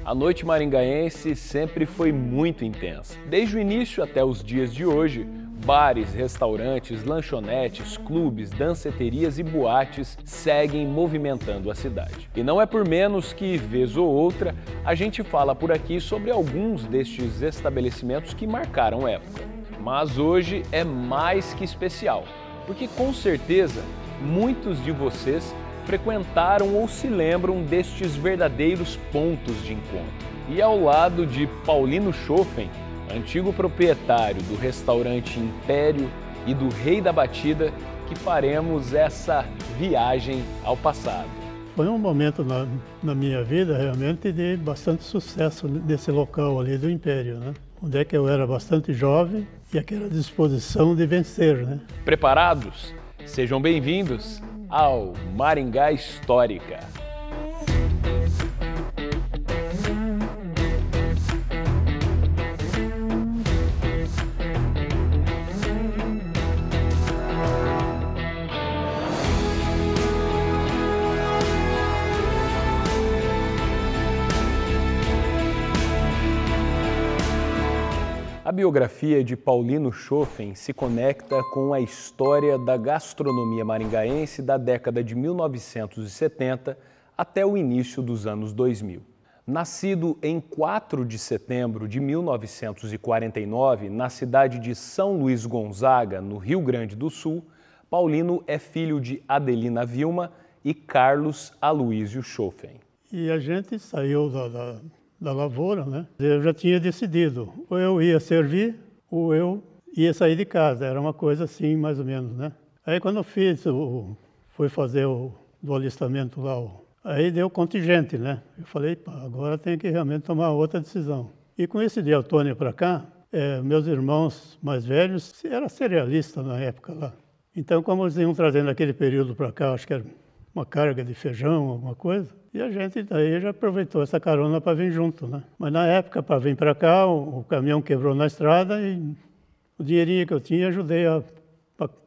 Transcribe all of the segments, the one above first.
A noite maringaense sempre foi muito intensa. Desde o início até os dias de hoje, bares, restaurantes, lanchonetes, clubes, danceterias e boates seguem movimentando a cidade. E não é por menos que, vez ou outra, a gente fala por aqui sobre alguns destes estabelecimentos que marcaram época. Mas hoje é mais que especial, porque com certeza muitos de vocês frequentaram ou se lembram destes verdadeiros pontos de encontro. E ao lado de Paulino Schoffen, antigo proprietário do restaurante Império e do Rei da Batida, que faremos essa viagem ao passado. Foi um momento na minha vida realmente de bastante sucesso nesse local ali do Império, né? Onde é que eu era bastante jovem e aquela disposição de vencer, né? Preparados? Sejam bem-vindos ao Maringá Histórica. A biografia de Paulino Schoffen se conecta com a história da gastronomia maringaense da década de 1970 até o início dos anos 2000. Nascido em 4 de setembro de 1949, na cidade de São Luís Gonzaga, no Rio Grande do Sul, Paulino é filho de Adelina Vilma e Carlos Aloísio Schoffen. E a gente saiu da lavoura, né? Eu já tinha decidido, ou eu ia servir, ou eu ia sair de casa. Era uma coisa assim, mais ou menos, né? Aí quando eu fui fazer do alistamento lá, aí deu contingente, né? Eu falei, pá, agora tem que realmente tomar outra decisão. E com esse de Antônio para cá, meus irmãos mais velhos, era cerealista na época lá. Então, como eles iam trazendo aquele período para cá, acho que era uma carga de feijão, alguma coisa, e a gente daí já aproveitou essa carona para vir junto, né? Mas na época, para vir para cá, o caminhão quebrou na estrada e o dinheirinho que eu tinha ajudei a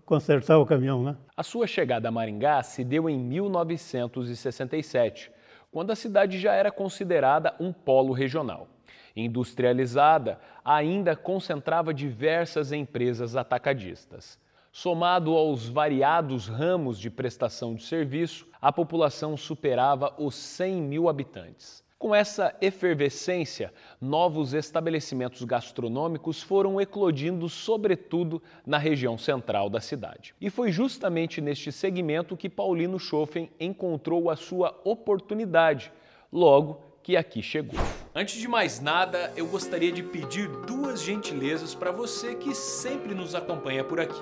consertar o caminhão, né? A sua chegada a Maringá se deu em 1967, quando a cidade já era considerada um polo regional. Industrializada, ainda concentrava diversas empresas atacadistas. Somado aos variados ramos de prestação de serviço, a população superava os 100 mil habitantes. Com essa efervescência, novos estabelecimentos gastronômicos foram eclodindo, sobretudo na região central da cidade. E foi justamente neste segmento que Paulino Schoffen encontrou a sua oportunidade, logo que aqui chegou. Antes de mais nada, eu gostaria de pedir duas gentilezas para você que sempre nos acompanha por aqui.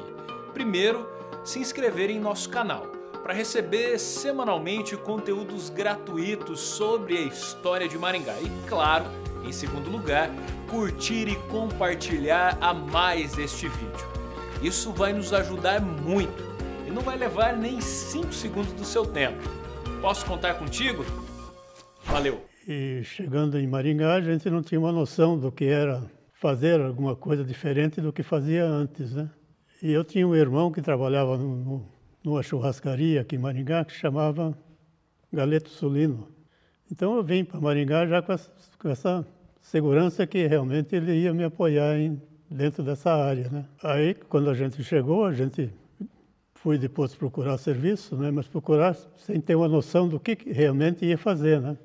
Primeiro, se inscrever em nosso canal, para receber semanalmente conteúdos gratuitos sobre a história de Maringá. E claro, em segundo lugar, curtir e compartilhar a mais este vídeo. Isso vai nos ajudar muito e não vai levar nem 5 segundos do seu tempo. Posso contar contigo? Valeu! E chegando em Maringá, a gente não tinha uma noção do que era fazer alguma coisa diferente do que fazia antes, né? E eu tinha um irmão que trabalhava numa churrascaria aqui em Maringá, que chamava Galeto Sulino. Então eu vim para Maringá já com essa segurança que realmente ele ia me apoiar dentro dessa área, né? Aí, quando a gente chegou, a gente fui depois procurar serviço, né? Mas procurar sem ter uma noção do que realmente ia fazer, né?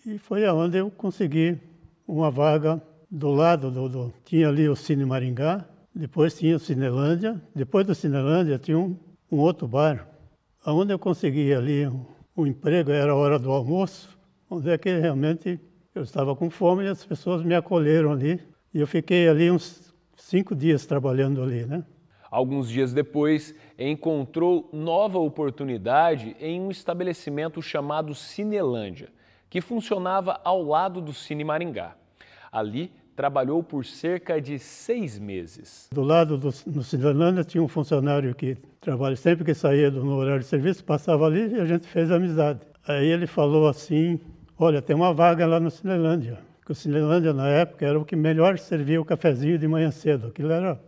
E foi aonde eu consegui uma vaga do lado tinha ali o Cine Maringá, depois tinha o Cinelândia, depois do Cinelândia tinha um outro bar, onde eu consegui ali um emprego, era a hora do almoço, onde é que realmente eu estava com fome e as pessoas me acolheram ali, e eu fiquei ali uns 5 dias trabalhando ali, né? Alguns dias depois, encontrou nova oportunidade em um estabelecimento chamado Cinelândia, que funcionava ao lado do Cine Maringá. Ali, trabalhou por cerca de 6 meses. Do lado no Cinelândia tinha um funcionário que trabalha sempre que saía no horário de serviço, passava ali e a gente fez amizade. Aí ele falou assim, olha, tem uma vaga lá no Cinelândia. Porque o Cinelândia na época era o que melhor servia o cafezinho de manhã cedo. Aquilo era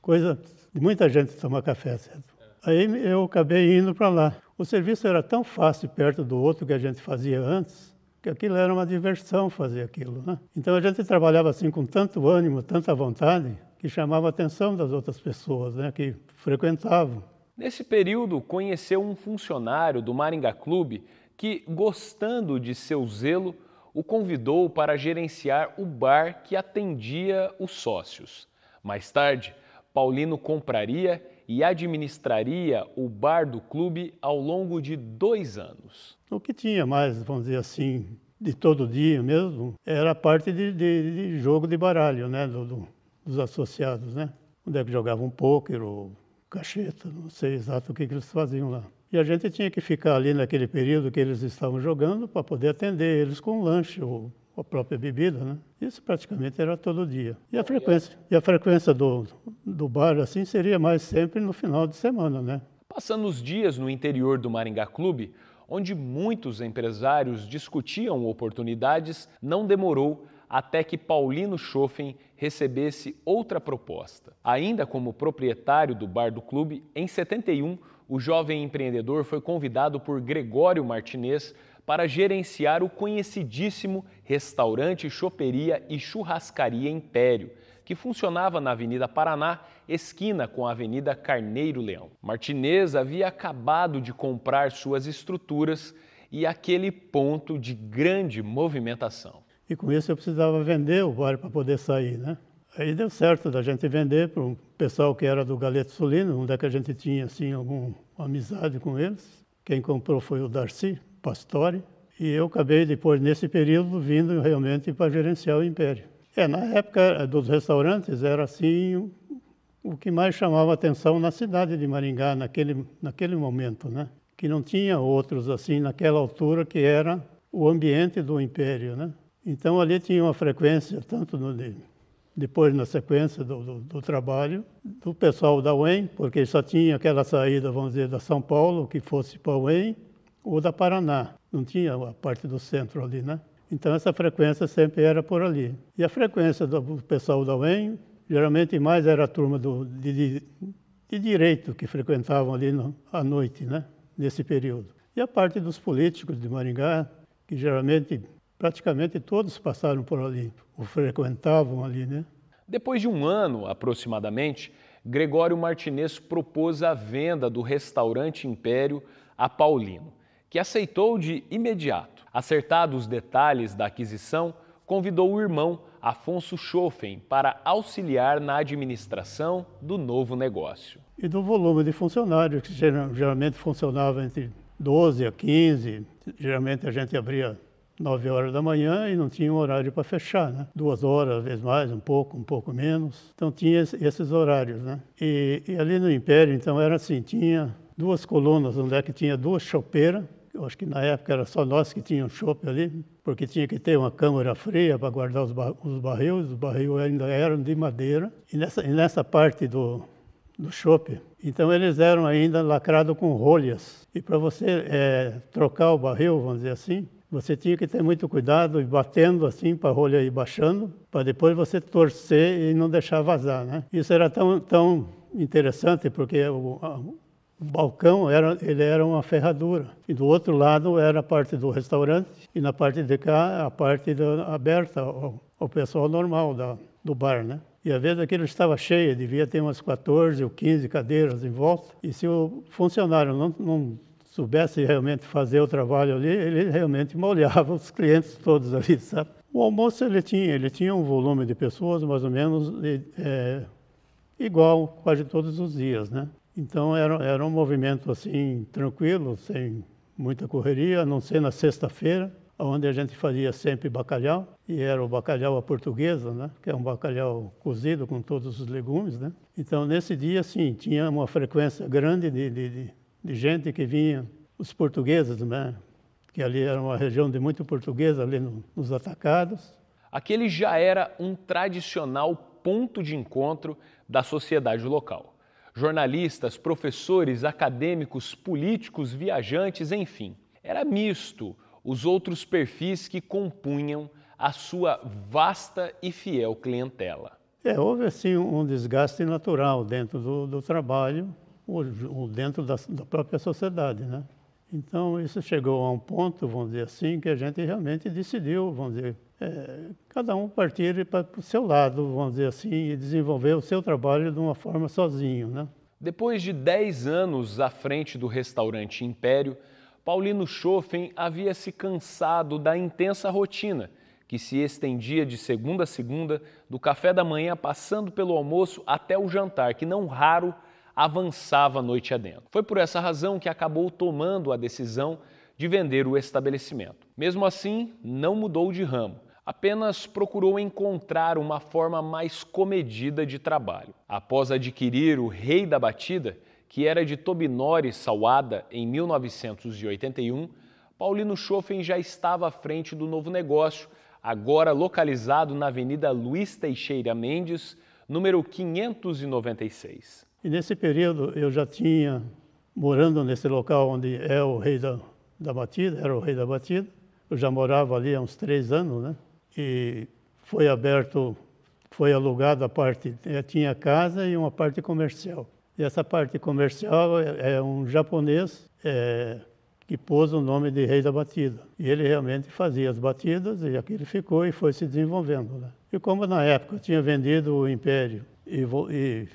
coisa de muita gente tomar café cedo. Aí eu acabei indo para lá. O serviço era tão fácil perto do outro que a gente fazia antes, Porque aquilo era uma diversão fazer aquilo, né? Então a gente trabalhava assim com tanto ânimo, tanta vontade, que chamava a atenção das outras pessoas, né, que frequentavam. Nesse período, conheceu um funcionário do Maringá Clube que, gostando de seu zelo, o convidou para gerenciar o bar que atendia os sócios. Mais tarde, Paulino compraria e administraria o bar do clube ao longo de 2 anos. O que tinha mais, vamos dizer assim, de todo dia mesmo, era a parte de jogo de baralho, né, dos associados, né? Onde é que jogavam pôquer ou cacheta, não sei exato o que eles faziam lá. E a gente tinha que ficar ali naquele período que eles estavam jogando para poder atender eles com lanche ou a própria bebida, né? Isso praticamente era todo dia. E a frequência do bar assim seria mais sempre no final de semana, né? Passando os dias no interior do Maringá Clube, onde muitos empresários discutiam oportunidades, não demorou até que Paulino Schoffen recebesse outra proposta. Ainda como proprietário do bar do clube, em 71, o jovem empreendedor foi convidado por Gregório Martinez para gerenciar o conhecidíssimo restaurante, choperia e churrascaria Império, que funcionava na Avenida Paraná, esquina com a Avenida Carneiro Leão. Martinez havia acabado de comprar suas estruturas e aquele ponto de grande movimentação. E com isso eu precisava vender o bar para poder sair, né? Aí deu certo da gente vender para um pessoal que era do Galeto Solino, onde é que a gente tinha assim alguma amizade com eles. Quem comprou foi o Darcy Pastore. E eu acabei depois, nesse período, vindo realmente para gerenciar o Império. Na época dos restaurantes era assim o que mais chamava atenção na cidade de Maringá naquele momento, né? Que não tinha outros assim naquela altura que era o ambiente do Império, né? Então ali tinha uma frequência, tanto depois na sequência do trabalho, do pessoal da UEM, porque só tinha aquela saída, vamos dizer, da São Paulo, que fosse para a UEM, ou da Paraná. Não tinha a parte do centro ali, né? Então essa frequência sempre era por ali. E a frequência do pessoal da UEM, geralmente mais era a turma de direito que frequentavam ali à noite, né? Nesse período. E a parte dos políticos de Maringá, que geralmente, praticamente todos passaram por ali, ou frequentavam ali, né? Depois de 1 ano, aproximadamente, Gregório Martinez propôs a venda do restaurante Império a Paulino, que aceitou de imediato. Acertados os detalhes da aquisição, convidou o irmão Afonso Schoffen para auxiliar na administração do novo negócio. E do volume de funcionários, que geralmente funcionava entre 12 a 15, geralmente a gente abria 9 horas da manhã e não tinha um horário para fechar, né? 2 horas, às vezes mais, um pouco menos. Então tinha esses horários, né? E ali no Império, então era assim, tinha 2 colunas, onde é que tinha 2 chopeiras. Eu acho que na época era só nós que tínhamos chopp ali, porque tinha que ter uma câmara fria para guardar os barris ainda eram de madeira. E nessa parte do chopp, então eles eram ainda lacrados com rolhas. E para você trocar o barril, vamos dizer assim, você tinha que ter muito cuidado e batendo assim para a rolha ir baixando, para depois você torcer e não deixar vazar, né? Isso era tão interessante porque o balcão era uma ferradura. E do outro lado era a parte do restaurante e na parte de cá a parte aberta ao pessoal normal do bar, né? E às vezes aquilo estava cheio, devia ter umas 14 ou 15 cadeiras em volta. E se o funcionário não soubesse realmente fazer o trabalho ali, ele realmente molhava os clientes todos ali, sabe? O almoço ele tinha um volume de pessoas mais ou menos igual quase todos os dias, né? Então era um movimento assim tranquilo, sem muita correria, a não ser na sexta-feira, onde a gente fazia sempre bacalhau, e era o bacalhau à portuguesa, né? Que é um bacalhau cozido com todos os legumes, né? Então nesse dia sim, tinha uma frequência grande de gente que vinha, os portugueses, né? Que ali era uma região de muito português ali nos atacados. Aquele já era um tradicional ponto de encontro da sociedade local. Jornalistas, professores, acadêmicos, políticos, viajantes, enfim. Era misto os outros perfis que compunham a sua vasta e fiel clientela. Houve assim um desgaste natural dentro do trabalho, ou dentro da própria sociedade, né? Então isso chegou a um ponto, vamos dizer assim, que a gente realmente decidiu, vamos dizer, cada um partir para o seu lado, vamos dizer assim, e desenvolver o seu trabalho de uma forma sozinho, né? Depois de 10 anos à frente do restaurante Império, Paulino Schoffen havia se cansado da intensa rotina, que se estendia de segunda a segunda, do café da manhã passando pelo almoço até o jantar, que não raro avançava a noite adentro. Foi por essa razão que acabou tomando a decisão de vender o estabelecimento. Mesmo assim, não mudou de ramo, apenas procurou encontrar uma forma mais comedida de trabalho. Após adquirir o Rei da Batida, que era de Tobinori Salwada, em 1981, Paulino Schoffen já estava à frente do novo negócio, agora localizado na Avenida Luiz Teixeira Mendes, número 596. E nesse período eu já tinha, morando nesse local onde é o Rei da Batida, era o Rei da Batida, eu já morava ali há uns 3 anos, né? E foi alugada a parte, tinha casa e uma parte comercial. E essa parte comercial é um japonês que pôs o nome de Rei da Batida. E ele realmente fazia as batidas e aquilo ficou e foi se desenvolvendo, né? E como na época eu tinha vendido o Império e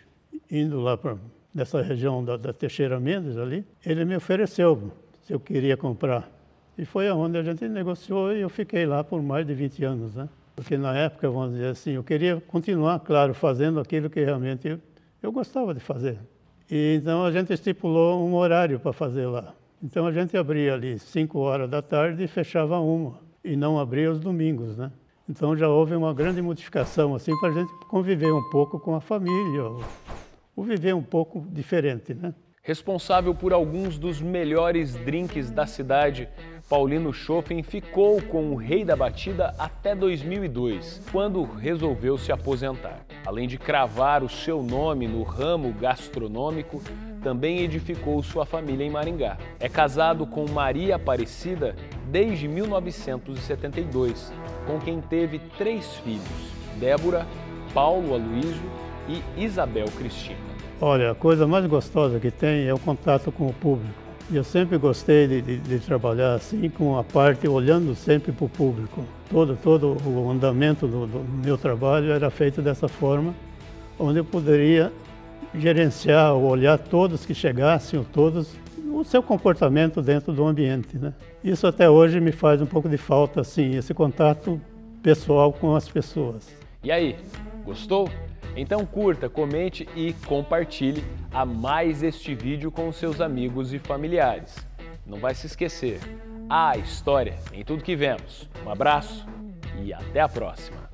indo lá para nessa região da Teixeira Mendes ali, ele me ofereceu se eu queria comprar. E foi aonde a gente negociou e eu fiquei lá por mais de 20 anos, né? Porque na época, vamos dizer assim, eu queria continuar, claro, fazendo aquilo que realmente eu gostava de fazer. E então a gente estipulou um horário para fazer lá. Então a gente abria ali 5 horas da tarde e fechava 1, e não abria os domingos, né? Então já houve uma grande modificação assim para a gente conviver um pouco com a família, ou viver um pouco diferente, né? Responsável por alguns dos melhores drinks da cidade, Paulino Schoffen ficou com o Rei da Batida até 2002, quando resolveu se aposentar. Além de cravar o seu nome no ramo gastronômico, também edificou sua família em Maringá. É casado com Maria Aparecida desde 1972, com quem teve 3 filhos, Débora, Paulo Aloysio e Isabel Cristina. Olha, a coisa mais gostosa que tem é o contato com o público. E eu sempre gostei de trabalhar assim, com a parte olhando sempre para o público. Todo o andamento do meu trabalho era feito dessa forma, onde eu poderia gerenciar, olhar todos que chegassem, todos, o seu comportamento dentro do ambiente, né? Isso até hoje me faz um pouco de falta, assim, esse contato pessoal com as pessoas. E aí, gostou? Então curta, comente e compartilhe a mais este vídeo com seus amigos e familiares. Não vai se esquecer, há história em tudo que vemos. Um abraço e até a próxima!